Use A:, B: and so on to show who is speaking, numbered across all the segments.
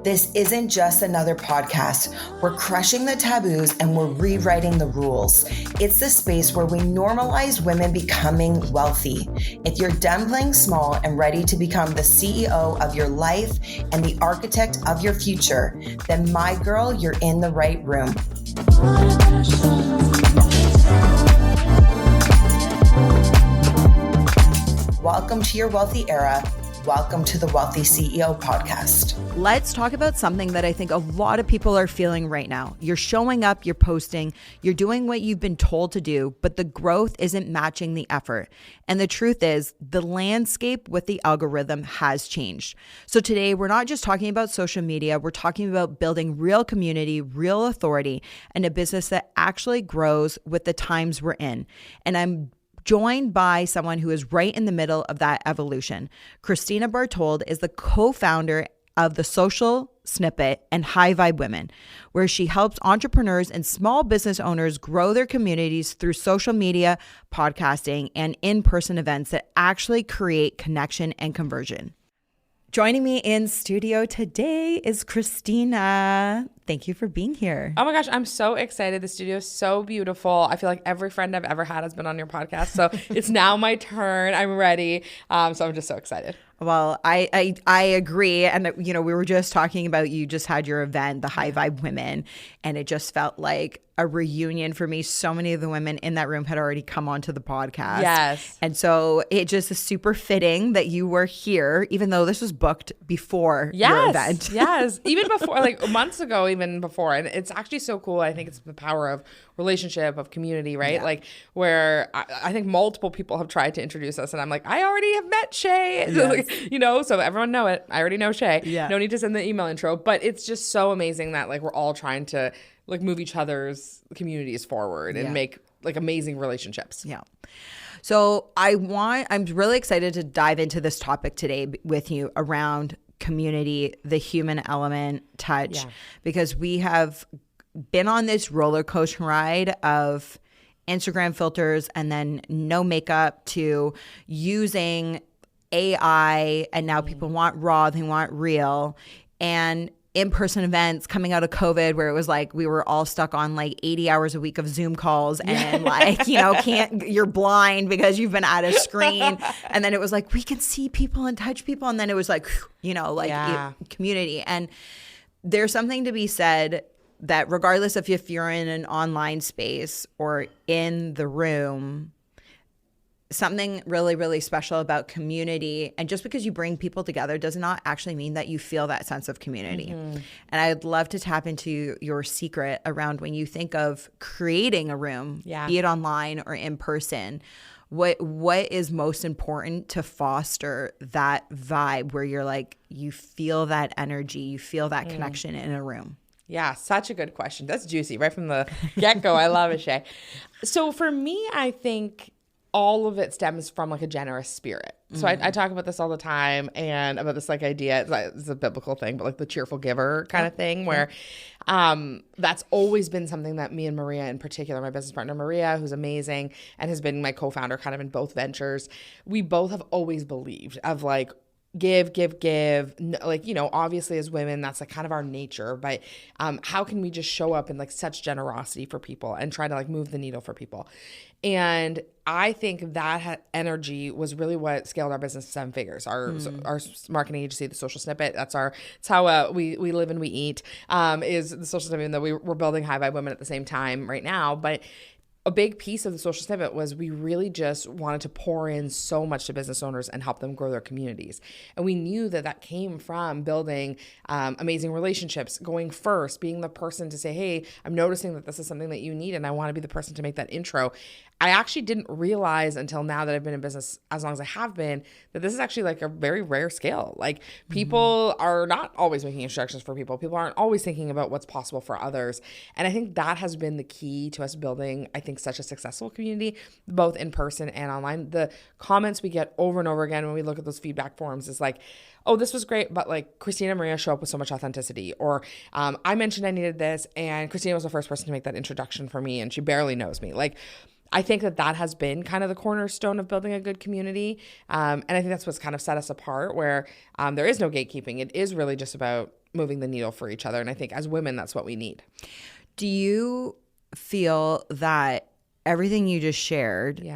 A: This isn't just another podcast. We're crushing the taboos and we're rewriting the rules. It's the space where we normalize women becoming wealthy. If you're done playing small and ready to become the CEO of your life and the architect of your future, then my girl, you're in the right room. Welcome to your wealthy era. Welcome to the Wellthy CEO podcast.
B: Let's talk about something that I think a lot of people are feeling right now. You're showing up, you're posting, you're doing what you've been told to do, but the growth isn't matching the effort. And the truth is, the landscape with the algorithm has changed. So today, we're not just talking about social media, we're talking about building real community, real authority, and a business that actually grows with the times we're in. And I'm joined by someone who is right in the middle of that evolution. Kristina Bartold is the co-founder of the Social Snippet and High Vibe Women, where she helps entrepreneurs and small business owners grow their communities through social media, podcasting, and in-person events that actually create connection and conversion. Joining me in studio today is Kristina. Thank you for being here.
C: Oh my gosh, I'm so excited. The studio is so beautiful. I feel like every friend I've ever had has been on your podcast. So it's now my turn. I'm ready. So I'm just so excited.
B: Well, I agree. And, you know, we were just talking about, you just had your event, the High Vibe Women, and it just felt like a reunion for me. So many of the women in that room had already come onto the podcast.
C: Yes.
B: And so it just is super fitting that you were here, even though this was booked before your event.
C: Yes. Even before, like months ago, even before. And it's actually so cool. I think it's the power of relationship, of community, right? Yeah. Like where I think multiple people have tried to introduce us and I'm like, I already have met Shae. Yes. Like, you know, so everyone know it. I already know Shae. Yeah. No need to send the email intro. But it's just so amazing that like we're all trying to like move each other's communities forward and make like amazing relationships.
B: Yeah. So I'm really excited to dive into this topic today with you around community, the human element, touch, because we have been on this roller coaster ride of Instagram filters and then no makeup to using AI, and now people want raw, they want real, and in-person events coming out of COVID where it was like we were all stuck on like 80 hours a week of Zoom calls and like, you know, you're blind because you've been at a screen. And then it was like, we can see people and touch people. And then it was like, you know, like community. And there's something to be said that regardless of if you're in an online space or in the room, something really, really special about community. And just because you bring people together does not actually mean that you feel that sense of community. Mm-hmm. And I'd love to tap into your secret around when you think of creating a room, be it online or in person, what is most important to foster that vibe where you're like, you feel that energy, you feel that connection in a room?
C: Yeah, such a good question. That's juicy right from the get-go. I love it, Shae. So for me, I think all of it stems from like a generous spirit. So I talk about this all the time and about this like idea, it's a biblical thing, but like the cheerful giver kind of thing where that's always been something that me and Maria in particular, my business partner Maria, who's amazing and has been my co-founder kind of in both ventures, we both have always believed of like, give. Like, you know, obviously as women, that's like kind of our nature, but how can we just show up in like such generosity for people and try to like move the needle for people? And I think that energy was really what scaled our business to 7 figures. Our marketing agency, the Social Snippet, it's how we live and we eat, is the Social Snippet, even though we're building High Vibe Women at the same time right now. But a big piece of the Social Snippet was we really just wanted to pour in so much to business owners and help them grow their communities. And we knew that came from building amazing relationships, going first, being the person to say, hey, I'm noticing that this is something that you need and I want to be the person to make that intro. I actually didn't realize until now that I've been in business as long as I have been that this is actually like a very rare scale. Like people are not always making introductions for people. People aren't always thinking about what's possible for others. And I think that has been the key to us building, I think, such a successful community, both in person and online. The comments we get over and over again when we look at those feedback forums is like, oh, this was great, but like Kristina and Maria show up with so much authenticity. Or I mentioned I needed this and Kristina was the first person to make that introduction for me and she barely knows me. Like, I think that has been kind of the cornerstone of building a good community. And I think that's what's kind of set us apart where there is no gatekeeping. It is really just about moving the needle for each other. And I think as women, that's what we need.
B: Do you feel that everything you just shared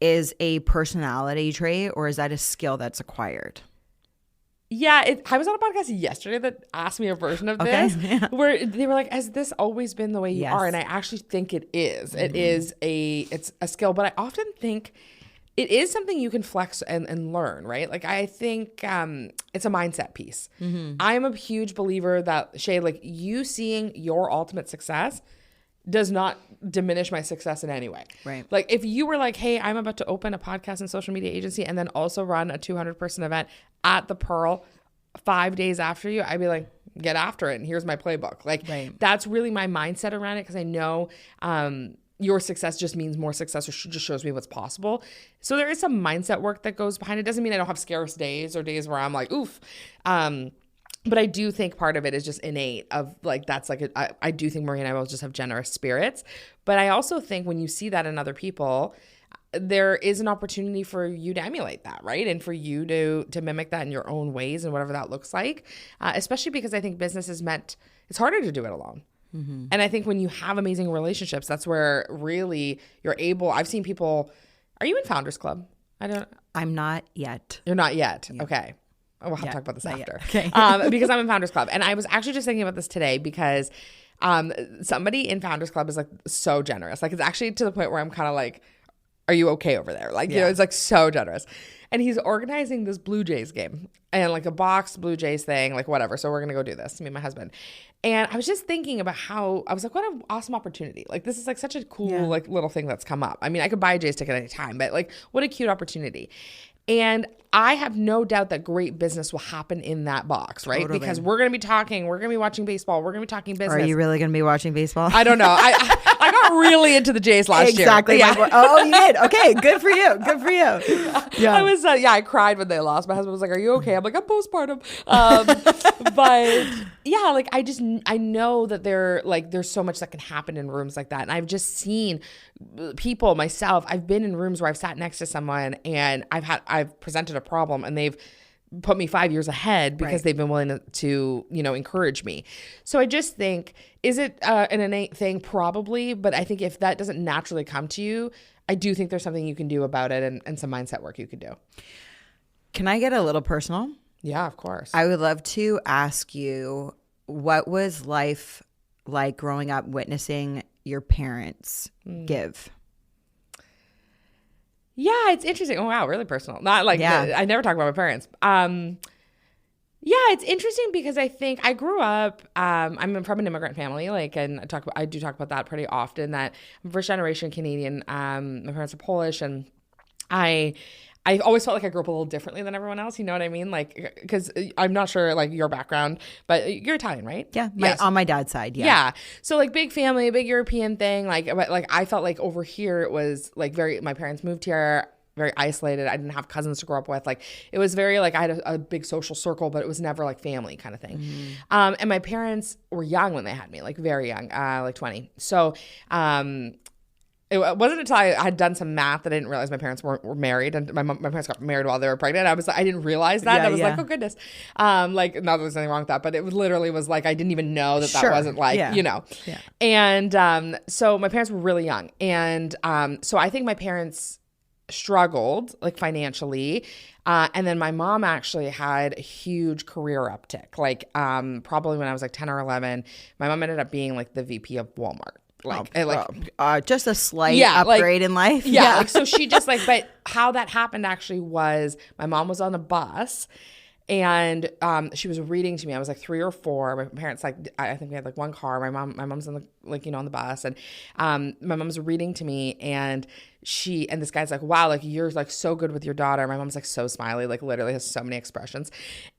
B: is a personality trait, or is that a skill that's acquired?
C: Yeah, I was on a podcast yesterday that asked me a version of this where they were like, has this always been the way you are? And I actually think it is. It's a skill, but I often think it is something you can flex and learn, right? Like, I think it's a mindset piece. I'm a huge believer that, Shae, like, you seeing your ultimate success does not diminish my success in any way.
B: Right.
C: Like, if you were like, hey, I'm about to open a podcast and social media agency and then also run a 200-person event at the Pearl 5 days after you, I'd be like, get after it. And here's my playbook. Like, that's really my mindset around it, because I know your success just means more success, or just shows me what's possible. So there is some mindset work that goes behind it. Doesn't mean I don't have scarce days or days where I'm like, oof. But I do think part of it is just innate of like, that's like, I do think Marie and I both just have generous spirits. But I also think when you see that in other people, there is an opportunity for you to emulate that, right? And for you to mimic that in your own ways and whatever that looks like, especially because I think business is it's harder to do it alone. And I think when you have amazing relationships, that's where really you're able. I've seen people, are you in Founders Club?
B: I'm not yet.
C: You're not yet. Yeah. Okay. We'll have to talk about this after.
B: Okay.
C: Because I'm in Founders Club. And I was actually just thinking about this today because somebody in Founders Club is like so generous. Like, it's actually to the point where I'm kind of like, are you okay over there? Like, you know, it's like so generous. And he's organizing this Blue Jays game and like a boxed Blue Jays thing, like whatever. So we're going to go do this, me and my husband. And I was just thinking about how, I was like, what an awesome opportunity. Like, this is like such a cool, like little thing that's come up. I mean, I could buy a Jays ticket any time, but like, what a cute opportunity. And I have no doubt that great business will happen in that box, right? Totally. Because we're going to be talking, we're going to be watching baseball, we're going to be talking business.
B: Are you really going to be watching baseball?
C: I don't know. I got really into the Jays last year.
B: Exactly. Yeah. Oh, you did? Okay. Good for you. Good for you.
C: Yeah. I was, I cried when they lost. My husband was like, are you okay? I'm like, I'm postpartum. But yeah, like, I know that there's so much that can happen in rooms like that. And I've just seen people, myself, I've been in rooms where I've sat next to someone and I've presented a problem and they've put me 5 years ahead because they've been willing to encourage me. So I just think, is it an innate thing? Probably. But I think if that doesn't naturally come to you, I do think there's something you can do about it and some mindset work you could do.
B: Can I get a little personal?
C: Yeah, of course.
B: I would love to ask you, what was life like growing up witnessing your parents give?
C: Yeah, it's interesting. Oh, wow, really personal. Not like I never talk about my parents. Yeah, it's interesting because I think I grew up. I'm from an immigrant family, and I do talk about that pretty often. That I'm first generation Canadian. My parents are Polish, and I always felt like I grew up a little differently than everyone else. You know what I mean? Like, because I'm not sure like your background, but you're Italian, right?
B: Yeah, on my dad's side. Yeah.
C: Yeah. So like big family, big European thing. But I felt like over here it was like my parents moved here, very isolated. I didn't have cousins to grow up with. Like, it was very like I had a big social circle, but it was never like family kind of thing. And my parents were young when they had me, like very young, like 20. So, it wasn't until I had done some math that I didn't realize my parents were married, and my parents got married while they were pregnant. I didn't realize that. I was like, oh goodness. Like, not that there's anything wrong with that, but it literally was like, I didn't even know that wasn't like, Yeah. And so my parents were really young. And so I think my parents struggled like financially. And then my mom actually had a huge career uptick. Like probably when I was like 10 or 11, my mom ended up being like the VP of Walmart.
B: Just a slight upgrade in life.
C: Yeah. Like, so she just but how that happened actually was my mom was on a bus and she was reading to me. I was like 3 or 4. My parents I think we had like one car. My mom's on the on the bus, and my mom's reading to me, and this guy's like, wow, like you're like so good with your daughter. My mom's like so smiley, like literally has so many expressions.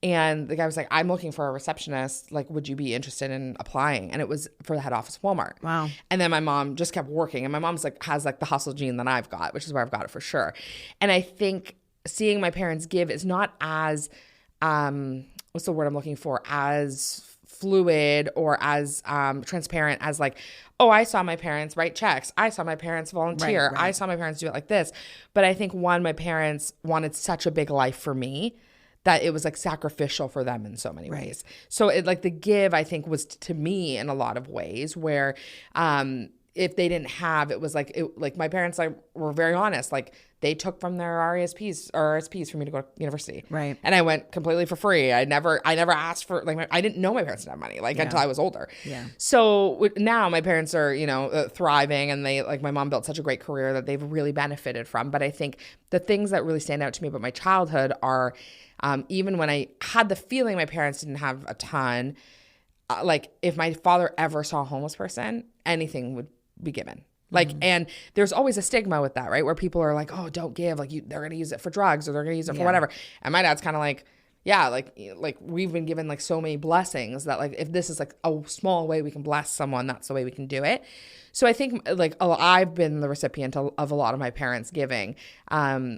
C: And the guy was like, I'm looking for a receptionist. Like, would you be interested in applying? And it was for the head office of Walmart.
B: Wow.
C: And then my mom just kept working, and my mom's like has like the hustle gene that I've got, which is where I've got it for sure. And I think seeing my parents give is not as what's the word I'm looking for, as fluid or as transparent as like, oh, I saw my parents write checks. I saw my parents volunteer. Right. I saw my parents do it like this. But I think my parents wanted such a big life for me that it was like sacrificial for them in so many ways. So it like the give, I think, was to me in a lot of ways where if they didn't have, it was like, my parents like were very honest. Like they took from their RSPs for me to go to university.
B: Right.
C: And I went completely for free. I never asked for, like, I didn't know my parents didn't have money, like until I was older.
B: Yeah.
C: So now my parents are, thriving, and they, like, my mom built such a great career that they've really benefited from. But I think the things that really stand out to me about my childhood are, even when I had the feeling my parents didn't have a ton, like if my father ever saw a homeless person, anything would be given. Like, and there's always a stigma with that, right? Where people are like, oh, don't give, like they're going to use it for drugs, or they're going to use it for whatever. And my dad's kind of like, yeah, like we've been given like so many blessings that, like, if this is like a small way we can bless someone, that's the way we can do it. So I think, like, I've been the recipient of a lot of my parents' giving,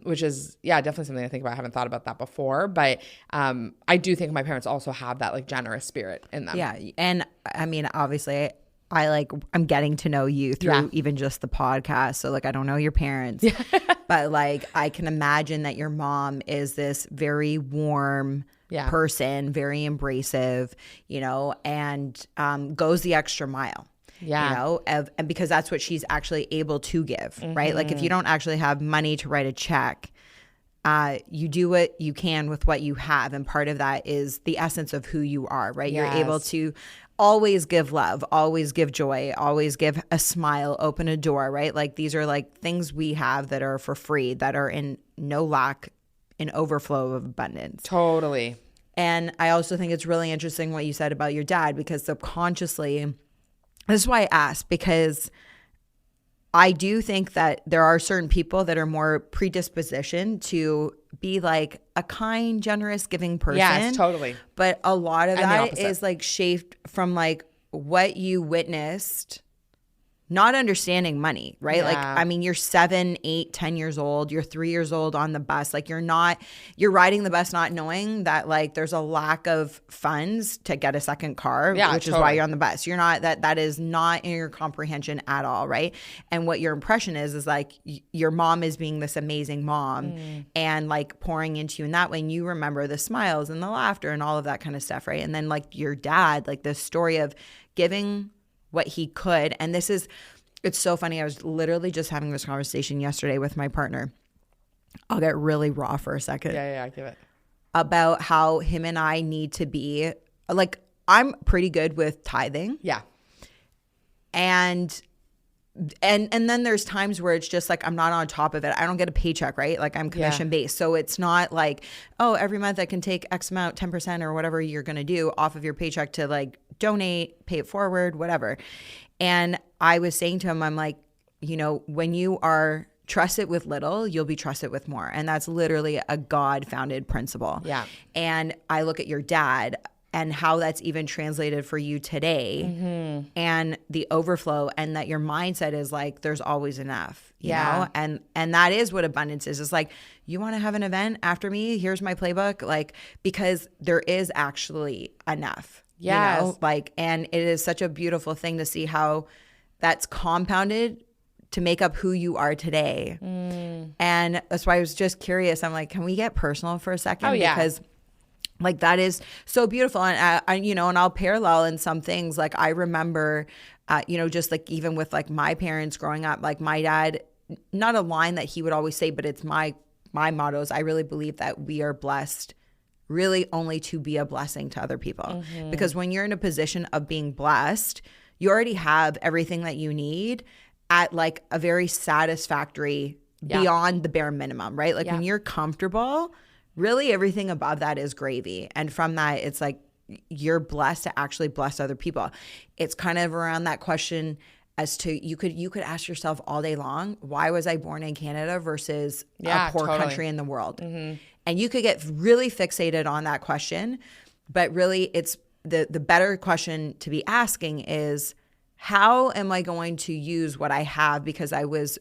C: which is, definitely something I think about. I haven't thought about that before, but I do think my parents also have that, like, generous spirit in them.
B: Yeah. And I mean, obviously I'm getting to know you through even just the podcast. So, like, I don't know your parents, but, like, I can imagine that your mom is this very warm person, very embracive, and goes the extra mile. And because that's what she's actually able to give, right? Like, if you don't actually have money to write a check, you do what you can with what you have. And part of that is the essence of who you are, right? You're able to always give love, always give joy, always give a smile, open a door, right? Like, these are like things we have that are for free, that are in no lack, in overflow of abundance.
C: Totally.
B: And I also think it's really interesting what you said about your dad, because subconsciously, this is why I asked, because I do think that there are certain people that are more predispositioned to be like a kind, generous, giving person.
C: Yes, totally.
B: But a lot of that is like shaped from like what you witnessed, not understanding money, right?
C: Yeah.
B: Like, I mean, you're 7, 8, 10 years old. You're 3 years old on the bus. Like, you're riding the bus not knowing that, like, there's a lack of funds to get a second car, which is why you're on the bus. You're not, that is not in your comprehension at all, right? And what your impression is like your mom is being this amazing mom and, like, pouring into you in that way. And you remember the smiles and the laughter and all of that kind of stuff, right? And then, like, your dad, like, the story of giving what he could. And it's so funny. I was literally just having this conversation yesterday with my partner. I'll get really raw for a second.
C: Yeah, give it.
B: About how him and I need to be, like, I'm pretty good with tithing.
C: Yeah.
B: And then there's times where it's just like I'm not on top of it. I don't get a paycheck, right? Like, I'm commission based. So it's not like, oh, every month I can take X amount, 10% or whatever you're going to do off of your paycheck to, like, donate, pay it forward, whatever. And I was saying to him, I'm like, when you are trusted with little, you'll be trusted with more. And that's literally a God-founded principle.
C: Yeah.
B: And I look at your dad and how that's even translated for you today and the overflow, and that your mindset is like, there's always enough, you know? And that is what abundance is. It's like, you want to have an event after me? Here's my playbook. Like, because there is actually enough, like, and it is such a beautiful thing to see how that's compounded to make up who you are today. And that's why I was just curious. I'm like, can we get personal for a second?
C: Oh, yeah.
B: Because, like, that is so beautiful. And and I'll parallel in some things. Like, I remember, just like even with like my parents growing up, like my dad, not a line that he would always say, but it's my mottos. I really believe that we are blessed really only to be a blessing to other people. Because when you're in a position of being blessed, you already have everything that you need at like a very satisfactory, beyond the bare minimum, right? Like when you're comfortable, really everything above that is gravy. And from that, it's like you're blessed to actually bless other people. It's kind of around that question as to you could ask yourself all day long, why was I born in Canada versus a poor country in the world? And you could get really fixated on that question, but really it's the better question to be asking is, how am I going to use what I have, because I was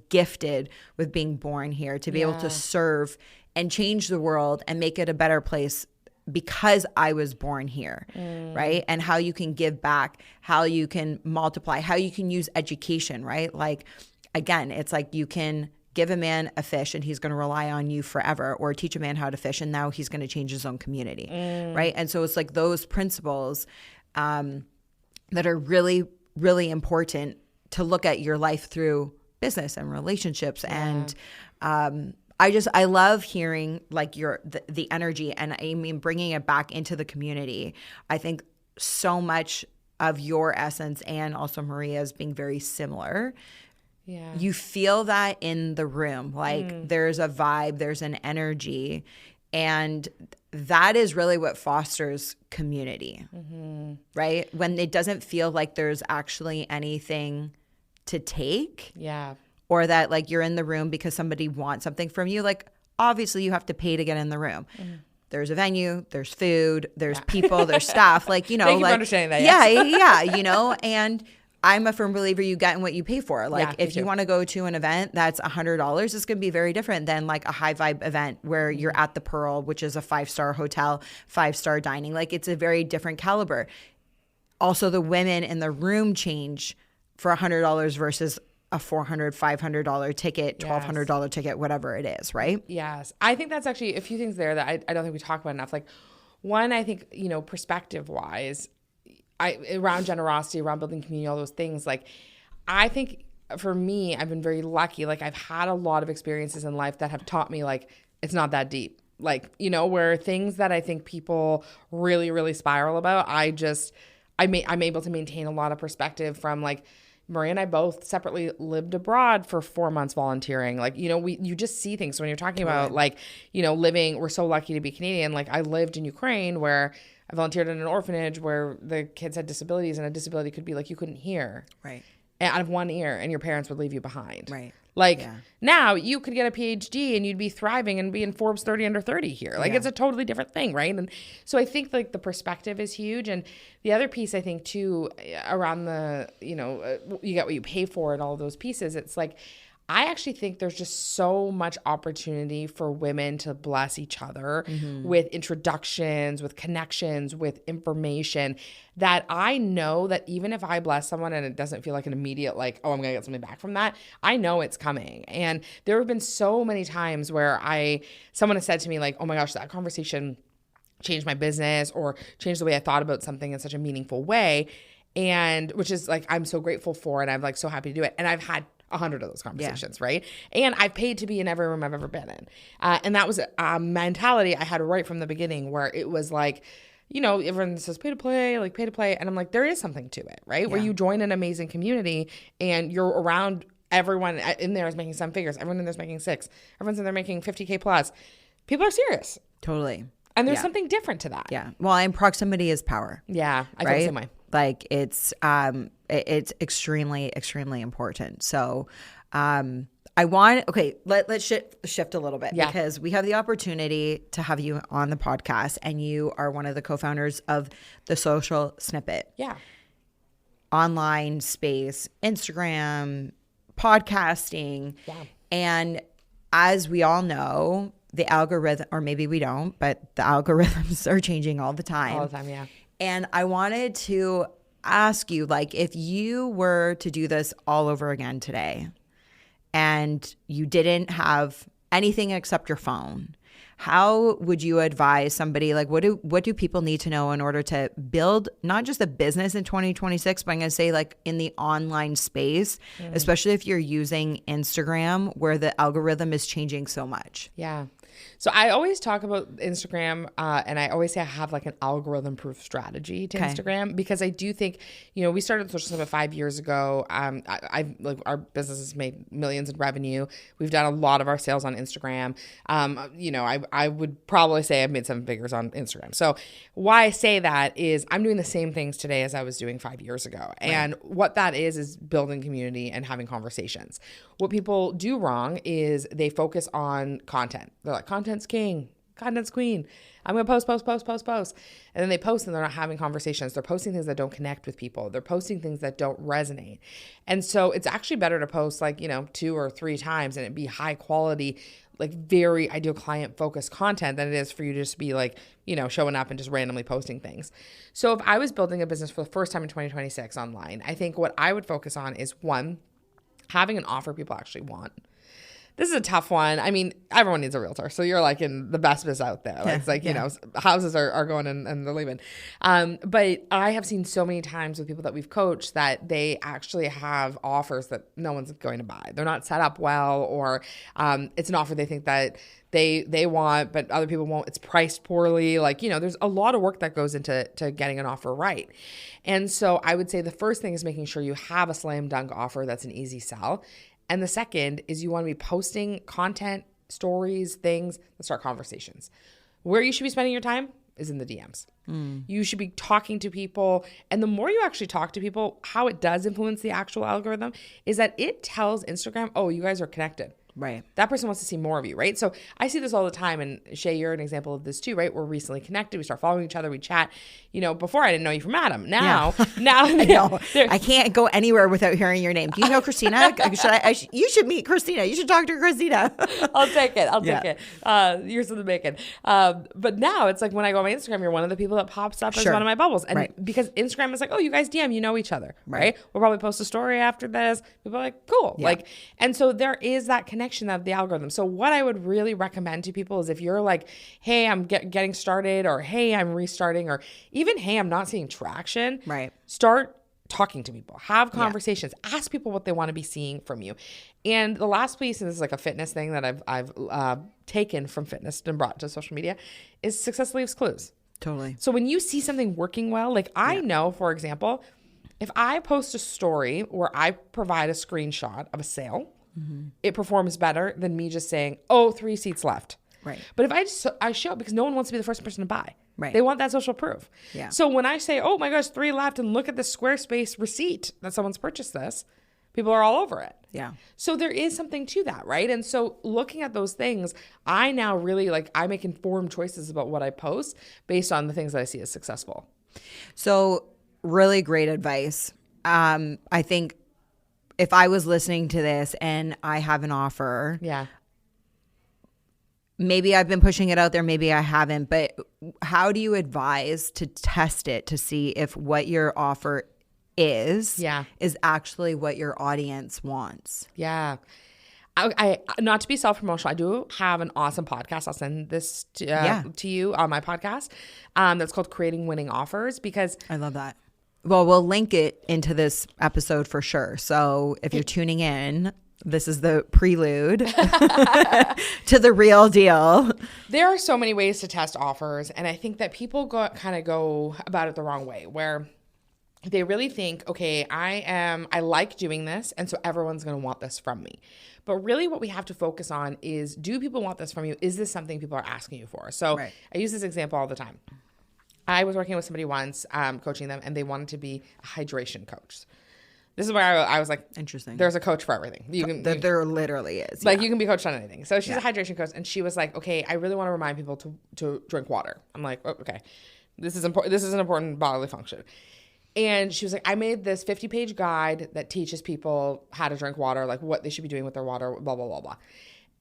B: gifted with being born here to be able to serve and change the world and make it a better place because I was born here, right? And how you can give back, how you can multiply, how you can use education, right? Like, again, it's like you can give a man a fish and he's going to rely on you forever, or teach a man how to fish and now he's going to change his own community, right? And so it's like those principles that are really, really important to look at your life through business and relationships. And I love hearing like the energy, and I mean bringing it back into the community. I think so much of your essence and also Maria's being very similar. Yeah. You feel that in the room. Like there's a vibe, there's an energy, and that is really what fosters community, right? When it doesn't feel like there's actually anything to take. Yeah. Or that like you're in the room because somebody wants something from you. Like obviously you have to pay to get in the room. There's a venue, there's food, there's people, there's staff. Like, you know,
C: thank you
B: like
C: for understanding that. Yes.
B: Yeah, you know, and I'm a firm believer you get what you pay for. Like if you want to go to an event that's $100, it's going to be very different than like a high vibe event where you're at the Pearl, which is a 5-star hotel, 5-star dining. Like it's a very different caliber. Also, the women in the room change for $100 versus a $400, $500 ticket, $1,200 ticket, whatever it is, right?
C: Yes. I think that's actually a few things there that I don't think we talk about enough. Like one, I think, you know, perspective wise, around generosity, around building community, all those things. Like, I think for me, I've been very lucky. Like, I've had a lot of experiences in life that have taught me, like, it's not that deep. Like, you know, where things that I think people really, really spiral about, I'm able to maintain a lot of perspective from, like, Maria and I both separately lived abroad for 4 months volunteering. Like, you know, you just see things. So when you're talking about, like, you know, we're so lucky to be Canadian. Like, I lived in Ukraine where I volunteered in an orphanage where the kids had disabilities, and a disability could be like you couldn't hear. Right. Out of one ear, and your parents would leave you behind. Right. Like now you could get a PhD and you'd be thriving and be in Forbes 30 under 30 here. Like it's a totally different thing, right? And so I think like the perspective is huge. And the other piece I think too around the, you know, you get what you pay for and all those pieces, it's like I actually think there's just so much opportunity for women to bless each other with introductions, with connections, with information that I know that even if I bless someone and it doesn't feel like an immediate like, oh, I'm going to get something back from that, I know it's coming. And there have been so many times where someone has said to me like, oh my gosh, that conversation changed my business or changed the way I thought about something in such a meaningful way. And which is like, I'm so grateful for, and I'm like so happy to do it. And I've had 100 of those conversations, right? And I've paid to be in every room I've ever been in. And that was a mentality I had right from the beginning where it was like, you know, everyone says pay to play. And I'm like, there is something to it, right? Yeah. Where you join an amazing community and you're around everyone in there is making 7 figures. Everyone in there is making 6. Everyone's in there making 50K plus. People are serious.
B: Totally.
C: And there's something different to that.
B: Yeah. Well, and proximity is power.
C: Yeah. I feel the same way.
B: Like it's extremely, extremely important. So let's shift a little bit because we have the opportunity to have you on the podcast, and you are one of the co-founders of The Social Snippet. Yeah. Online space, Instagram, podcasting. Yeah. And as we all know, the algorithm, or maybe we don't, but the algorithms are changing all the time.
C: All the time, yeah.
B: And I wanted to ask you, like, if you were to do this all over again today and you didn't have anything except your phone, how would you advise somebody, like, what do people need to know in order to build not just a business in 2026, but I'm going to say like in the online space, especially if you're using Instagram where the algorithm is changing so much? Yeah.
C: So I always talk about Instagram, and I always say I have like an algorithm-proof strategy to Instagram, because I do think, you know, we started Social Snippet 5 years ago. I've like our business has made millions in revenue. We've done a lot of our sales on Instagram. You know, I would probably say I've made 7 figures on Instagram. So why I say that is I'm doing the same things today as I was doing 5 years ago. And what that is building community and having conversations. What people do wrong is they focus on content. They're like, content's king, content's queen. I'm going to post. And then they post and they're not having conversations. They're posting things that don't connect with people. They're posting things that don't resonate. And so it's actually better to post like, you know, 2 or 3 times and it be high quality, like very ideal client focused content than it is for you to just be like, you know, showing up and just randomly posting things. So if I was building a business for the first time in 2026 online, I think what I would focus on is 1, having an offer people actually want. this is a tough one. I mean, everyone needs a realtor. So you're like in the best biz out there. Like, it's like, you know, houses are going and they're leaving. But I have seen so many times with people that we've coached that they actually have offers that no one's going to buy. They're not set up well, or it's an offer they think that they want, but other people won't. It's priced poorly. Like, you know, there's a lot of work that goes into getting an offer right. And so I would say the first thing is making sure you have a slam dunk offer that's an easy sell. And the second is you want to be posting content, stories, things that start conversations. Where you should be spending your time is in the DMs. You should be talking to people. And the more you actually talk to people, how it does influence the actual algorithm is that it tells Instagram, oh, you guys are connected.
B: Right.
C: That person wants to see more of you, right? So I see this all the time. And Shae, you're an example of this too, right? We're recently connected. We start following each other. We chat. You know, before I didn't know you from Adam. Now,
B: I know. I can't go anywhere without hearing your name. Do you know Kristina? You should meet Kristina. You should talk to Kristina.
C: I'll take it. I'll take it. Years in the making. But now it's like when I go on my Instagram, you're one of the people that pops up as one of my bubbles. And because Instagram is like, oh, you guys DM, you know each other, right? We'll probably post a story after this. People are like, cool. Like, and so there is that connection of the algorithm. So what I would really recommend to people is if you're like, hey, I'm getting started, or hey, I'm restarting, or even, hey, I'm not seeing traction.
B: Right.
C: Start talking to people, have conversations, ask people what they want to be seeing from you. And the last piece, and this is like a fitness thing that I've taken from fitness and brought to social media, is success leaves clues.
B: Totally.
C: So when you see something working well, like I know, for example, if I post a story where I provide a screenshot of a sale, it performs better than me just saying, oh, 3 seats left.
B: Right.
C: But if I show, because no one wants to be the first person to buy.
B: Right.
C: They want that social proof.
B: Yeah.
C: So when I say, oh my gosh, 3 left, and look at the Squarespace receipt that someone's purchased this, people are all over it.
B: Yeah.
C: So there is something to that, right? And so looking at those things, I now really I make informed choices about what I post based on the things that I see as successful.
B: So really great advice. I think if I was listening to this and I have an offer, maybe I've been pushing it out there, maybe I haven't, but how do you advise to test it to see if what your offer is actually what your audience wants?
C: Yeah. I not to be self-promotional, I do have an awesome podcast. I'll send this to you on my podcast. That's called Creating Winning Offers, because
B: I love that. Well, we'll link it into this episode for sure. So if you're tuning in, this is the prelude to the real deal.
C: There are so many ways to test offers. And I think that people go about it the wrong way, where they really think, okay, I like doing this, and so everyone's going to want this from me. But really what we have to focus on is, do people want this from you? Is this something people are asking you for? So I use this example all the time. I was working with somebody once, coaching them, and they wanted to be a hydration coach. This is where I was like,
B: interesting.
C: There's a coach for everything.
B: There literally is.
C: Like you can be coached on anything. So she's a hydration coach, and she was like, okay, I really want to remind people to drink water. I'm like, oh, okay, this is important. This is an important bodily function. And she was like, I made this 50-page guide that teaches people how to drink water, like what they should be doing with their water, blah, blah, blah, blah.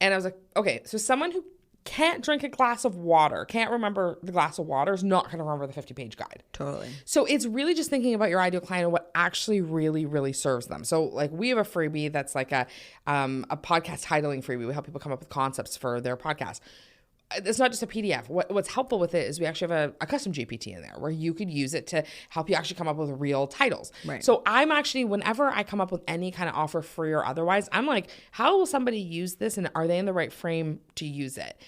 C: And I was like, okay, so someone who can't drink a glass of water, can't remember the glass of water, is not going to remember the 50-page guide.
B: Totally.
C: So it's really just thinking about your ideal client and what actually really, really serves them. So like we have a freebie that's like a podcast titling freebie. We help people come up with concepts for their podcast. It's not just a PDF. What's helpful with it is we actually have a custom GPT in there where you could use it to help you actually come up with real titles.
B: Right.
C: So I'm actually, whenever I come up with any kind of offer, free or otherwise, I'm like, how will somebody use this, and are they in the right frame to use it?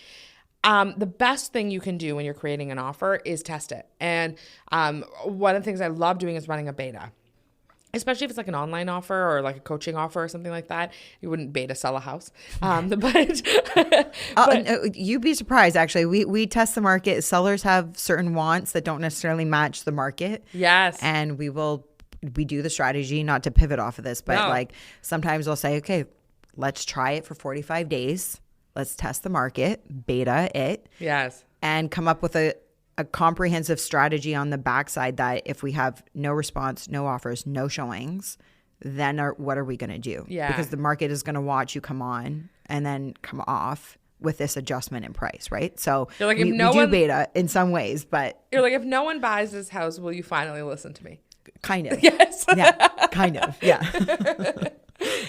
C: The best thing you can do when you're creating an offer is test it. And one of the things I love doing is running a beta. Especially if it's like an online offer or like a coaching offer or something like that. You wouldn't beta sell a house. But
B: you'd be surprised, actually. We test the market. Sellers have certain wants that don't necessarily match the market.
C: Yes.
B: And we do the strategy, not to pivot off of this, but like sometimes we'll say, okay, let's try it for 45 days. Let's test the market, beta it.
C: Yes.
B: And come up with a comprehensive strategy on the backside that if we have no response, no offers, no showings, then what are we going to do?
C: Yeah.
B: Because the market is going to watch you come on and then come off with this adjustment in price, right? So
C: you're like,
B: we do beta in some ways, but
C: you're like, if no one buys this house, will you finally listen to me?
B: Kind of.
C: Yes.
B: Yeah. Kind of. Yeah.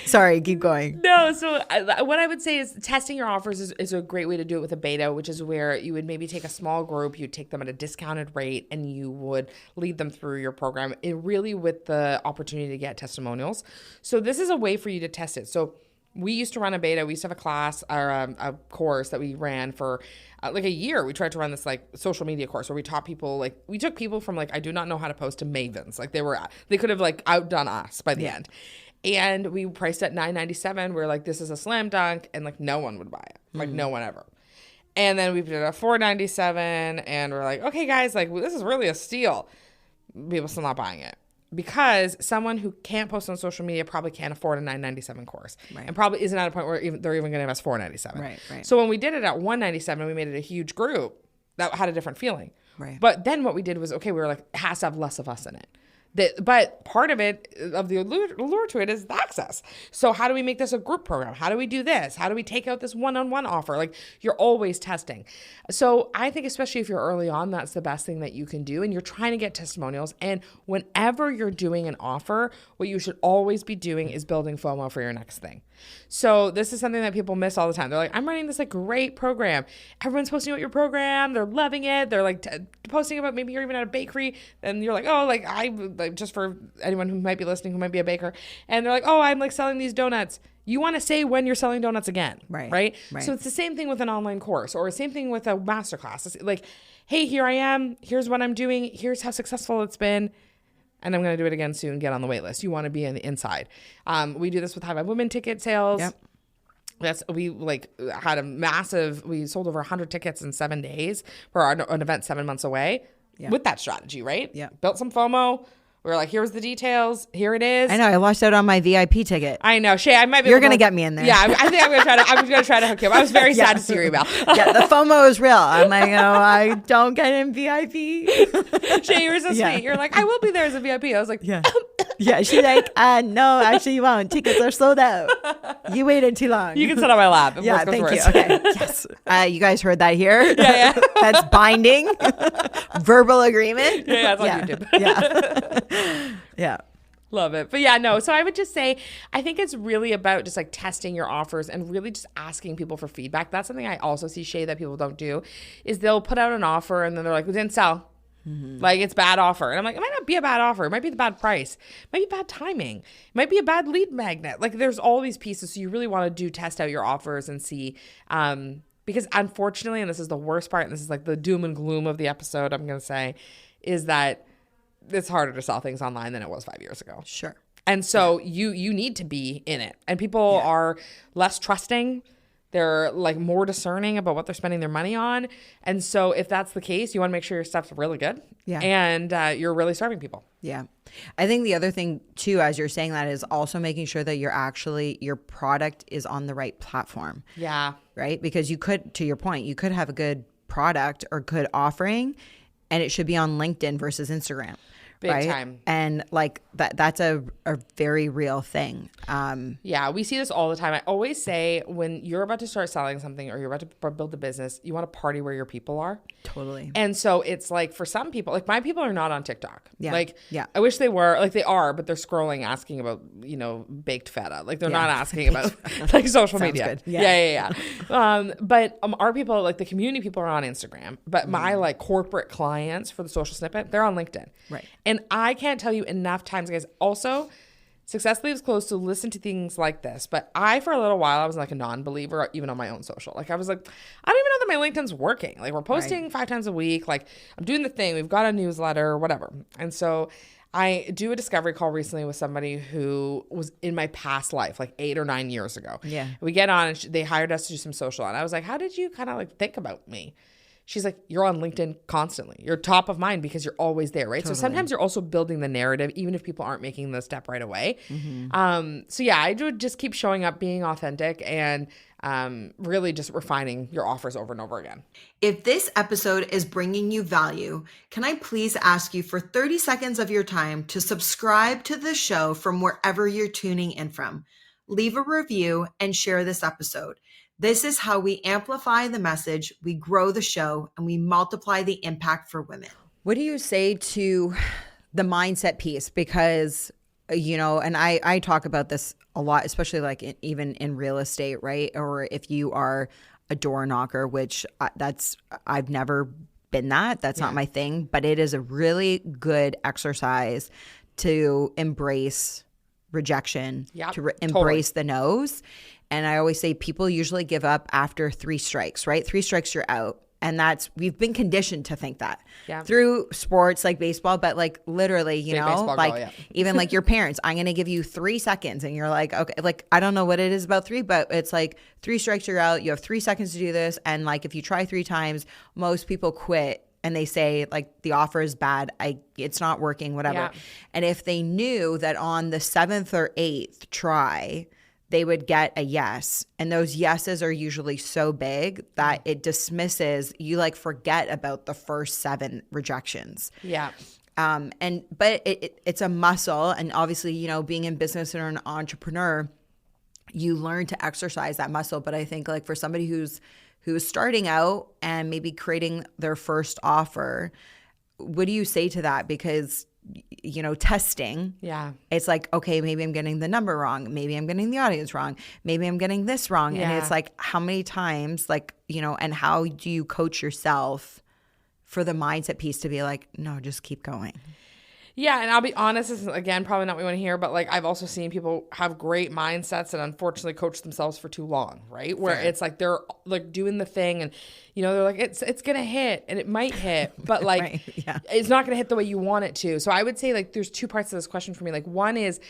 B: Sorry, keep going.
C: No, so what I would say is testing your offers is a great way to do it with a beta, which is where you would maybe take a small group, you'd take them at a discounted rate, and you would lead them through your program, really with the opportunity to get testimonials. So this is a way for you to test it. So we used to run a beta. We used to have a class or a course that we ran for like a year. We tried to run this like social media course where we taught people, like we took people from like, I do not know how to post to mavens. Like they could have like outdone us by the end. And we priced at $9.97. We're like, this is a slam dunk. And like no one would buy it. Like no one ever. And then we did a $4.97 and we're like, okay guys, like this is really a steal. People still not buying it. Because someone who can't post on social media probably can't afford a $9.97 course, and probably isn't at a point where they're even going to invest $4.97.
B: Right.
C: So when we did it at $1.97, we made it a huge group that had a different feeling.
B: Right.
C: But then what we did was, okay, we were like, it has to have less of us in it. But part of it, of the allure to it, is the access. So how do we make this a group program? How do we do this? How do we take out this one-on-one offer? Like you're always testing. So I think especially if you're early on, that's the best thing that you can do. And you're trying to get testimonials. And whenever you're doing an offer, what you should always be doing is building FOMO for your next thing. So this is something that people miss all the time. They're like, I'm running this like great program. Everyone's posting about your program. They're loving it. They're like posting about, maybe you're even at a bakery and you're like, oh, like just for anyone who might be listening, who might be a baker. And they're like, oh, I'm like selling these donuts. You want to say when you're selling donuts again, right? So it's the same thing with an online course or same thing with a masterclass. It's like, hey, here I am. Here's what I'm doing. Here's how successful it's been. And I'm going to do it again soon. Get on the wait list. You want to be in the inside. We do this with High Vibe Women ticket sales. Yep. We sold over 100 tickets in 7 days for an event 7 months away with that strategy, right?
B: Yeah.
C: Built some FOMO. We were like, here's the details. Here it is.
B: I know. I lost out on my VIP ticket.
C: I know. Shae, I might be
B: You're going to get me in there.
C: Yeah, I think I'm going to try to hook you up. I was very sad to see your email.
B: Yeah, the FOMO is real. I'm like, oh, I don't get in VIP.
C: Shae, you were so sweet. You're like, I will be there as a VIP. I was like,
B: yeah. She's like, no, actually you won't. Tickets are sold out. You waited too long.
C: You can sit on my lap.
B: Yeah, thank you. Okay. Yes. You guys heard that here?
C: Yeah.
B: That's binding. Verbal agreement.
C: Yeah, it's on YouTube.
B: Yeah.
C: Love it. But yeah, no. So I would just say, I think it's really about just like testing your offers and really just asking people for feedback. That's something I also see, Shae, that people don't do, is they'll put out an offer and then they're like, it didn't sell. Like it's bad offer. And I'm like, it might not be a bad offer. It might be the bad price. It might be bad timing. It might be a bad lead magnet. Like there's all these pieces. So you really want to test out your offers and see, because unfortunately, and this is the worst part, and this is like the doom and gloom of the episode, I'm going to say, is that it's harder to sell things online than it was 5 years ago.
B: Sure.
C: And so you need to be in it. And people are less trusting. They're like more discerning about what they're spending their money on. And so if that's the case, you want to make sure your stuff's really good. Yeah. And you're really serving people.
B: Yeah. I think the other thing too, as you're saying that, is also making sure that your product is on the right platform.
C: Yeah.
B: Right? Because you could, to your point, you could have a good product or good offering and it should be on LinkedIn versus Instagram.
C: Big time.
B: And like that's a very real thing.
C: Yeah, we see this all the time. I always say when you're about to start selling something or you're about to build a business, you want to party where your people are.
B: Totally.
C: And so it's like for some people, like my people are not on TikTok.
B: Yeah.
C: Like I wish they were. Like they are, but they're scrolling asking about, baked feta. Like they're not asking about like social media.
B: Good. Yeah.
C: But our people, like the community people, are on Instagram. But my like corporate clients for the social snippet, they're on LinkedIn.
B: Right.
C: And I can't tell you enough times, guys. Also, success leaves close to listen to things like this. But for a little while, I was like a non-believer, even on my own social. Like I was like, I don't even know that my LinkedIn's working. Like we're posting 5 times a week. Like I'm doing the thing. We've got a newsletter, whatever. And so I do a discovery call recently with somebody who was in my past life, like 8 or 9 years ago.
B: Yeah.
C: We get on and they hired us to do some social. And I was like, how did you kind of like think about me? She's like, you're on LinkedIn constantly. You're top of mind because you're always there, right? Totally. So sometimes you're also building the narrative, even if people aren't making the step right away. Mm-hmm. So yeah, I would just keep showing up, being authentic, and really just refining your offers over and over again.
A: If this episode is bringing you value, can I please ask you for 30 seconds of your time to subscribe to the show from wherever you're tuning in from? Leave a review and share this episode. This is how we amplify the message, we grow the show, and we multiply the impact for women.
B: What do you say to the mindset piece? Because and I talk about this a lot, especially like even in real estate, right? Or if you are a door knocker, which I've never been that. That's not my thing, but it is a really good exercise to embrace rejection, to embrace the no's. And I always say people usually give up after 3 strikes, right? 3 strikes, you're out. And we've been conditioned to think that through sports like baseball, but like literally, even like your parents, I'm going to give you 3 seconds. And you're like, okay, like, I don't know what it is about 3, but it's like 3 strikes, you're out. You have 3 seconds to do this. And like, if you try 3 times, most people quit and they say like, the offer is bad. It's not working, whatever. Yeah. And if they knew that on the 7th or 8th try, they would get a yes. And those yeses are usually so big that it dismisses, you like forget about the first 7 rejections.
C: Yeah.
B: But it's a muscle. And obviously, being in business and an entrepreneur, you learn to exercise that muscle. But I think like for somebody who's starting out and maybe creating their first offer, what do you say to that? Because testing.
C: Yeah.
B: It's like, okay, maybe I'm getting the number wrong. Maybe I'm getting the audience wrong. Maybe I'm getting this wrong. Yeah. And it's like, how many times, like, and how do you coach yourself for the mindset piece to be like, no, just keep going?
C: Yeah, and I'll be honest, this is, again, probably not what you want to hear, but like I've also seen people have great mindsets and unfortunately coach themselves for too long, right? Where it's like they're like doing the thing and, they're like, it's going to hit and it might hit, but like it's not going to hit the way you want it to. So I would say like there's 2 parts to this question for me. Like one is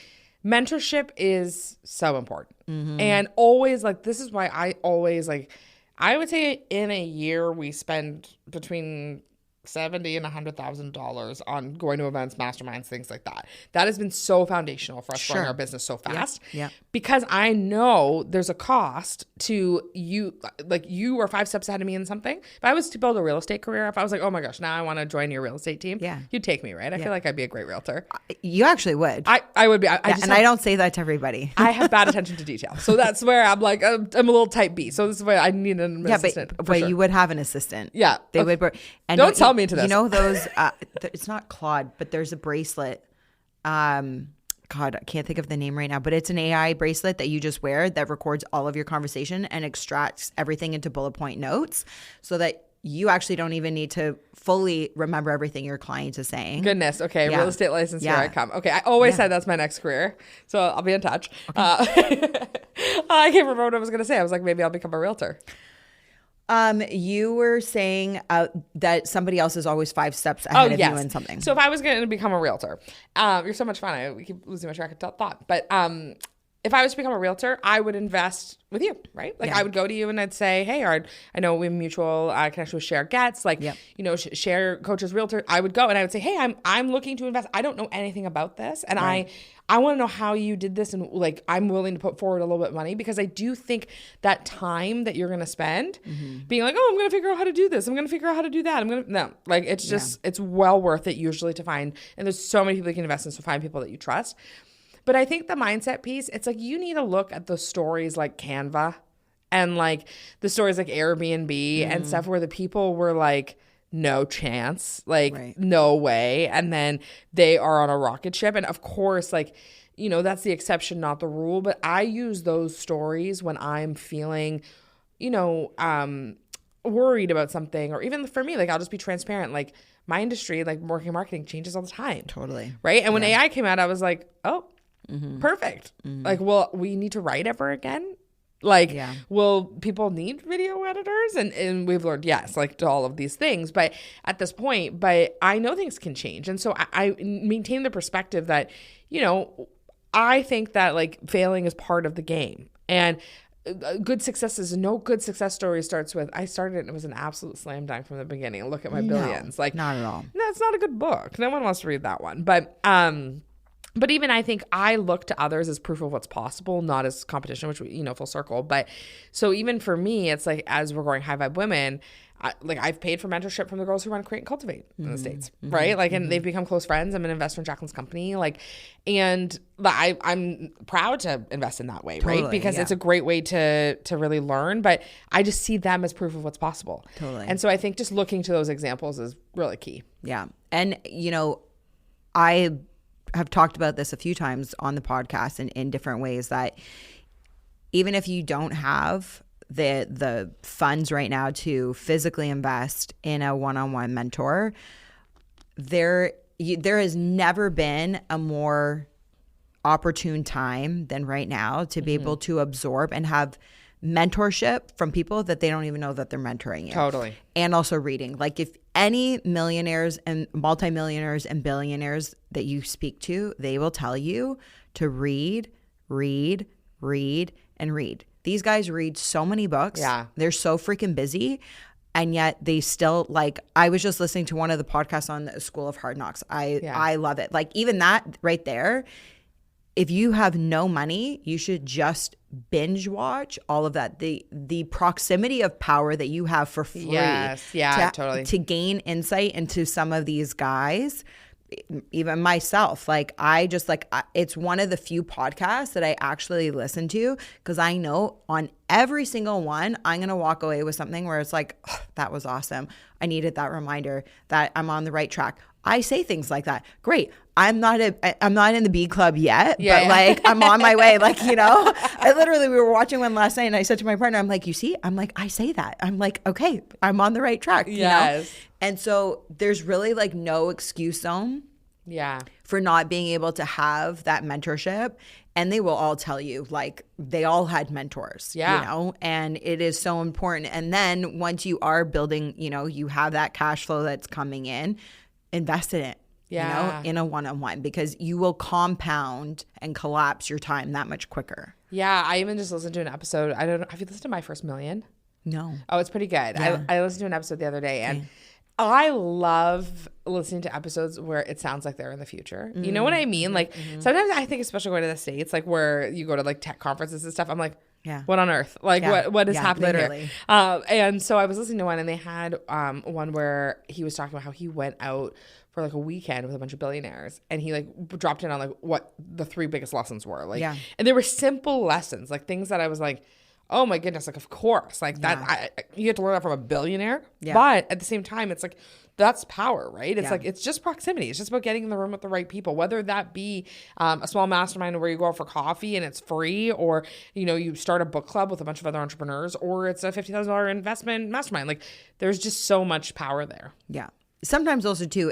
C: mentorship is so important. Mm-hmm. And always like, this is why I always like, I would say in a year we spend between $70,000 and $100,000 on going to events, masterminds, things like that. That has been so foundational for us growing our business so fast. Yeah. Because I know there's a cost to you. Like you are 5 steps ahead of me in something. If I was to build a real estate career, if I was like, oh my gosh, now I want to join your real estate team, you'd take me, right? I feel like I'd be a great realtor.
B: You actually would.
C: I would be. I
B: don't say that to everybody.
C: I have bad attention to detail. So that's where I'm like, I'm a little type B. So this is where I need an assistant.
B: But you would have an assistant.
C: Yeah.
B: They would. And
C: don't tell me into this.
B: Those, it's not Claude, but there's a bracelet. God, I can't think of the name right now, but it's an AI bracelet that you just wear that records all of your conversation and extracts everything into bullet point notes so that you actually don't even need to fully remember everything your client is saying.
C: Goodness. Okay. Real estate license. Here I come. Okay. I always said that's my next career. So I'll be in touch. Okay. I can't remember what I was going to say. I was like, maybe I'll become a realtor.
B: You were saying that somebody else is always 5 steps ahead of you in something.
C: So if I was going to become a realtor, you're so much fun. We keep losing my track of thought. But if I was to become a realtor, I would invest with you, right? Like I would go to you and I'd say, hey, I know we have mutual connection with Share Gets, like, Share coaches realtor. I would go and I would say, hey, I'm looking to invest. I don't know anything about this. And I want to know how you did this. And like, I'm willing to put forward a little bit of money because I do think that time that you're going to spend being like, oh, I'm going to figure out how to do this. I'm going to figure out how to do that. It's just, it's well worth it usually to find. And there's so many people you can invest in. So find people that you trust. But I think the mindset piece, it's like you need to look at the stories like Canva and like the stories like Airbnb and stuff where the people were like, no chance, like no way. And then they are on a rocket ship. And of course, like, that's the exception, not the rule. But I use those stories when I'm feeling, worried about something, or even for me, like I'll just be transparent. Like my industry, like marketing changes all the time.
B: Totally.
C: Right. And when AI came out, I was like, oh, perfect. Like, well, we need to write ever again. Like, will people need video editors? And we've learned, yes, like to all of these things. But at this point, I know things can change. And so I maintain the perspective that, I think that like failing is part of the game. And good successes, no good success story starts with, I started and it was an absolute slam dunk from the beginning. And look at my billions. Like, not at all. No, it's not a good book. No one wants to read that one. But even I think I look to others as proof of what's possible, not as competition, which, full circle. But so even for me, it's like, as we're growing High Vibe Women, I've paid for mentorship from the girls who run Create and Cultivate in the States, right? Like, and they've become close friends. I'm an investor in Jacqueline's company. Like, and I'm proud to invest in that way, totally, right? Because it's a great way to really learn. But I just see them as proof of what's possible.
B: Totally.
C: And so I think just looking to those examples is really key.
B: Yeah. And, have talked about this a few times on the podcast and in different ways, that even if you don't have the funds right now to physically invest in a one-on-one mentor, there has never been a more opportune time than right now to be able to absorb and have mentorship from people that they don't even know that they're mentoring you.
C: Totally.
B: And also reading. Like, if any millionaires and multimillionaires and billionaires that you speak to, they will tell you to read, read, read, and read. These guys read so many books.
C: Yeah.
B: They're so freaking busy. And yet they still, like, I was just listening to one of the podcasts on the School of Hard Knocks. I love it. Like, even that right there, if you have no money, you should just binge watch all of that. The proximity of power that you have for free.
C: Yes. Yeah, totally.
B: To gain insight into some of these guys, even myself, like, it's one of the few podcasts that I actually listen to, because I know on every single one, I'm going to walk away with something where it's like, oh, that was awesome. I needed that reminder that I'm on the right track. I say things like that. Great. I'm not in the B club yet, but like, I'm on my way. Like, we were watching one last night, and I said to my partner, I'm like, you see, I'm like, I say that. I'm like, okay, I'm on the right track.
C: Yes.
B: And so there's really like no excuse zone.
C: Yeah.
B: For not being able to have that mentorship. And they will all tell you, like, they all had mentors, and it is so important. And then once you are building, you have that cash flow that's coming in, invest in it, in a one-on-one, because you will compound and collapse your time that much quicker.
C: Yeah. I even just listened to an episode. I don't know. Have you listened to My First Million?
B: No.
C: Oh, it's pretty good.
B: Yeah.
C: I listened to an episode the other day, and I love listening to episodes where it sounds like they're in the future. You know what I mean? Like, sometimes I think, especially going to the States, like where you go to like tech conferences and stuff, I'm like, what on earth? Like, what is happening
B: literally
C: here? And so I was listening to one, and they had one where he was talking about how he went out for like a weekend with a bunch of billionaires, and he like dropped in on like what the 3 biggest lessons were. Like, and they were simple lessons, like things that I was like, oh my goodness, like, of course, like that, you get to learn that from a billionaire. But at the same time, it's like, that's power, right? It's like, it's just proximity. It's just about getting in the room with the right people, whether that be a small mastermind where you go out for coffee and it's free, or, you start a book club with a bunch of other entrepreneurs, or it's a $50,000 investment mastermind. Like, there's just so much power there. Yeah.
B: Sometimes also too,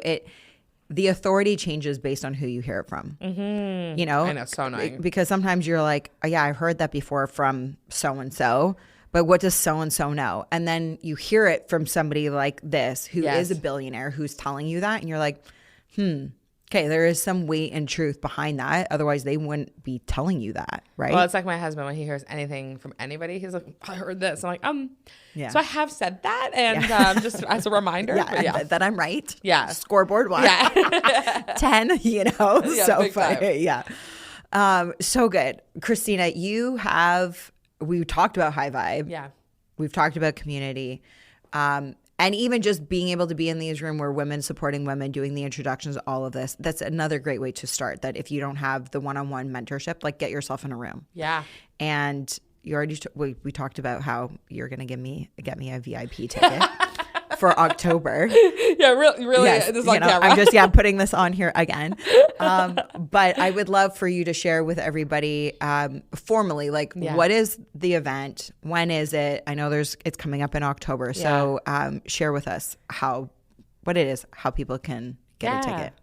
B: the authority changes based on who you hear it from.
C: I know, so annoying.
B: Because sometimes you're like, oh, yeah, I've heard that before from so-and-so, but what does so-and-so know? And then you hear it from somebody like this, who is a billionaire, who's telling you that, and you're like, okay, there is some weight and truth behind that. Otherwise, they wouldn't be telling you that, right?
C: Well, it's like my husband, when he hears anything from anybody, he's like, I heard this. I'm like, so I have said that, and just as a reminder.
B: That I'm right.
C: Yeah.
B: Scoreboard 1. 10, so funny. Yeah. So good. Kristina, we talked about high vibe.
C: Yeah.
B: We've talked about community. And even just being able to be in these rooms where women supporting women, doing the introductions, all of this, that's another great way to start. That if you don't have the one-on-one mentorship, like, get yourself in a room.
C: Yeah.
B: And you already we talked about how you're going to get me a VIP ticket for October.
C: Yeah, really.
B: Yes,
C: this is on camera.
B: I'm just putting this on here again. But I would love for you to share with everybody formally, like, what is the event? When is it? I know it's coming up in October. So share with us what it is, how people can get a ticket.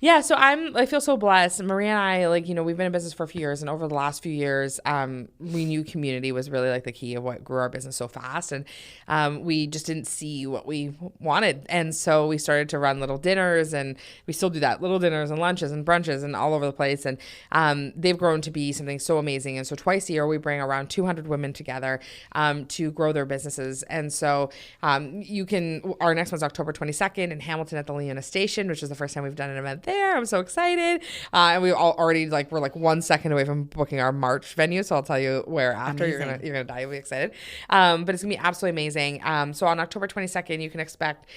C: Yeah, so I feel so blessed. Maria and I, like, we've been in business for a few years, and over the last few years, we knew community was really like the key of what grew our business so fast, and we just didn't see what we wanted, and so we started to run little dinners, and we still do that, little dinners and lunches and brunches and all over the place, and they've grown to be something so amazing. And so twice a year, we bring around 200 women together to grow their businesses, and so our next one's October 22nd in Hamilton at the Leona Station, which is the first time we've done an event there. I'm so excited. And we all already we're 1 second away from booking our March venue. So I'll tell you where after. Amazing. You're gonna die. You'll be excited. But it's gonna be absolutely amazing. So on October 22nd, you can expect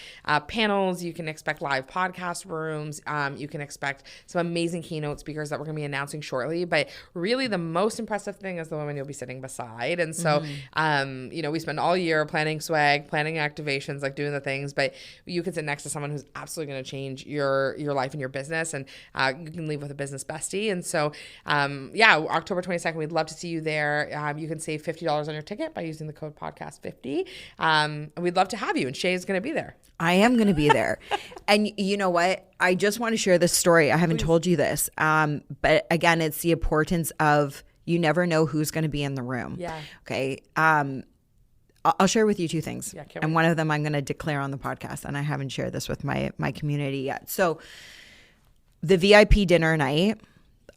C: panels, you can expect live podcast rooms, you can expect some amazing keynote speakers that we're gonna be announcing shortly. But really the most impressive thing is the women you'll be sitting beside. And so we spend all year planning swag, planning activations, like doing the things, but you can sit next to someone who's absolutely gonna change your life and your business business, and you can leave with a business bestie. And so, October 22nd, we'd love to see you there. You can save $50 on your ticket by using the code podcast50. We'd love to have you, and Shae's going to be there.
B: I am going to be there. And you know what? I just want to share this story. I haven't told you this. But again, it's the importance of you never know who's going to be in the room.
C: Yeah.
B: Okay. I'll share with you two things.
C: Yeah,
B: and one of them I'm going to declare on the podcast. And I haven't shared this with my community yet. So the VIP dinner night,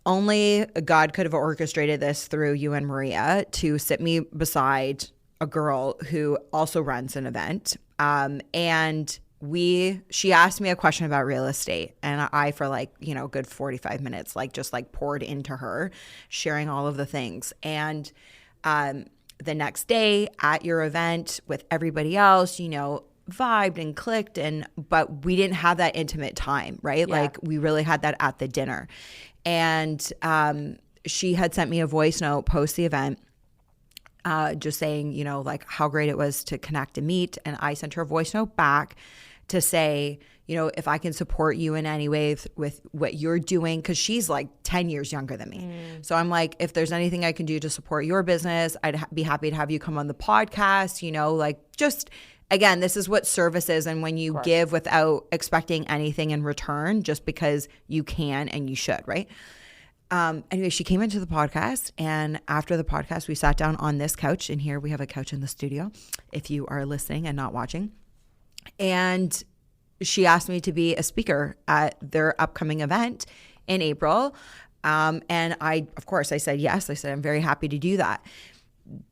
B: only God could have orchestrated this through you and Maria to sit me beside a girl who also runs an event. And she asked me a question about real estate, and I for good 45 minutes, just poured into her, sharing all of the things. And, the next day at your event with everybody else, vibed and clicked, but we didn't have that intimate time, right?
C: Yeah.
B: We really had that at the dinner. And, she had sent me a voice note post the event, just saying, how great it was to connect and meet. And I sent her a voice note back to say, if I can support you in any way with what you're doing, because she's 10 years younger than me. So I'm like, if there's anything I can do to support your business, I'd be happy to have you come on the podcast, just, again, this is what service is. And when you give without expecting anything in return, just because you can and you should, right? Anyway, she came into the podcast, and after the podcast, we sat down on this couch, and here we have a couch in the studio, if you are listening and not watching. And she asked me to be a speaker at their upcoming event in April. And I said yes. I said, I'm very happy to do that.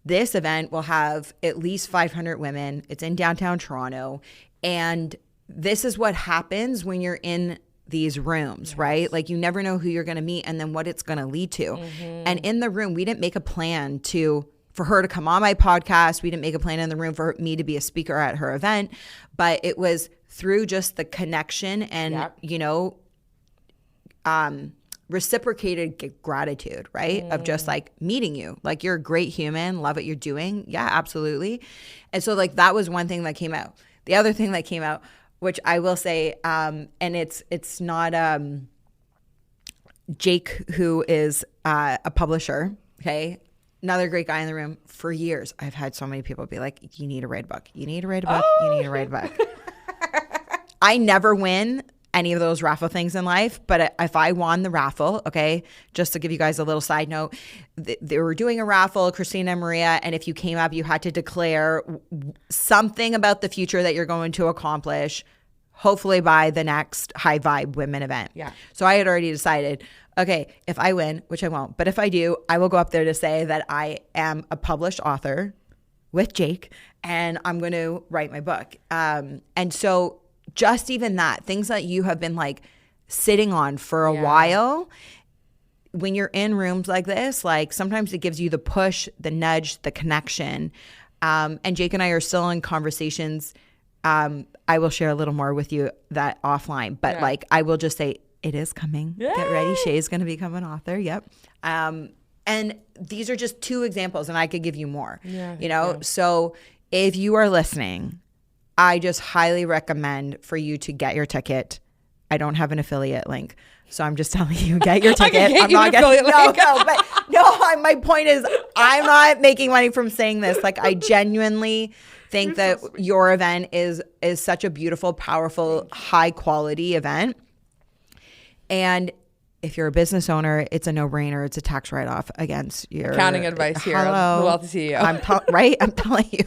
B: This event will have at least 500 women. It's in downtown Toronto. And this is what happens when you're in these rooms, right? You never know who you're going to meet and then what it's going to lead to. And in the room, we didn't make a plan for her to come on my podcast. We didn't make a plan in the room for me to be a speaker at her event, but it was through just the connection and, reciprocated gratitude, right? Of just meeting you, you're a great human, love what you're doing. Yeah, absolutely. And so that was one thing that came out. The other thing that came out, which I will say, and it's not Jake, who is a publisher, okay? Another great guy in the room. For years, I've had so many people be like, you need to write a book. You need to write a book. You need to write a book. I never win any of those raffle things in life, but if I won the raffle, okay, just to give you guys a little side note, they were doing a raffle, Kristina and Maria, and if you came up, you had to declare something about the future that you're going to accomplish, hopefully by the next High Vibe Women event.
C: Yeah.
B: So I had already decided, okay, if I win, which I won't, but if I do, I will go up there to say that I am a published author with Jake, and I'm going to write my book. And so just even that, things that you have been sitting on for a while, when you're in rooms like this, sometimes it gives you the push, the nudge, the connection. And Jake and I are still in conversations. I will share a little more with you that offline, but I will just say it is coming. Yay! Get ready. Shae is going to become an author. Yep. And these are just two examples, and I could give you more, So if you are listening, I just highly recommend for you to get your ticket. I don't have an affiliate link, so I'm just telling you, get your ticket.
C: I'm not getting
B: my point is, I'm not making money from saying this. I genuinely think that your event is such a beautiful, powerful, high quality event. And if you're a business owner, it's a no-brainer. It's a tax write-off against your
C: accounting advice here on the Wellthy CEO.
B: I'm telling you,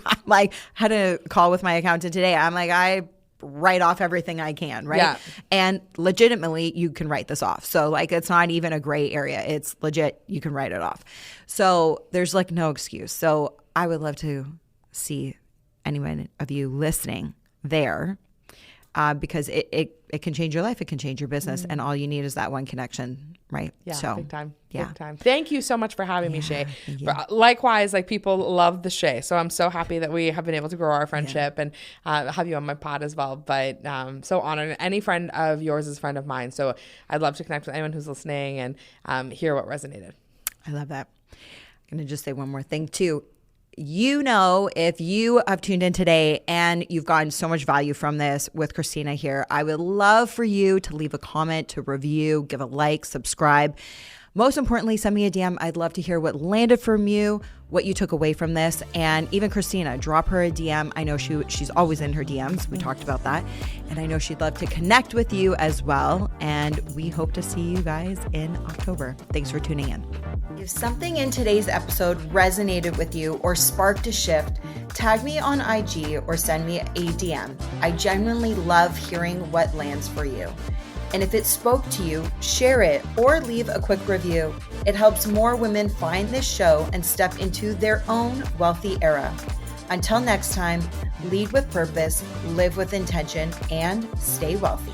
B: had a call with my accountant today. I write off everything I can, right?
C: Yeah.
B: And legitimately, you can write this off. So it's not even a gray area. It's legit. You can write it off. So there's no excuse. So I would love to see anyone of you listening there. Because it can change your life, it can change your business, and all you need is that one connection, right?
C: Yeah,
B: so,
C: big time.
B: Yeah.
C: Big time. Thank you so much for having me, Shae. Likewise, people love the Shae, so I'm so happy that we have been able to grow our friendship and have you on my pod as well. But so honored. Any friend of yours is a friend of mine, so I'd love to connect with anyone who's listening and hear what resonated.
B: I love that. I'm going to just say one more thing too. you know, if you have tuned in today and you've gotten so much value from this with Kristina here, I would love for you to leave a comment, to review, give a like, subscribe. Most importantly, send me a DM. I'd love to hear what landed from you, what you took away from this. And even Kristina, drop her a DM. I know she's always in her DMs. We talked about that. And I know she'd love to connect with you as well. And we hope to see you guys in October. Thanks for tuning in.
A: If something in today's episode resonated with you or sparked a shift, tag me on IG or send me a DM. I genuinely love hearing what lands for you. And if it spoke to you, share it or leave a quick review. It helps more women find this show and step into their own wealthy era. Until next time, lead with purpose, live with intention, and stay wealthy.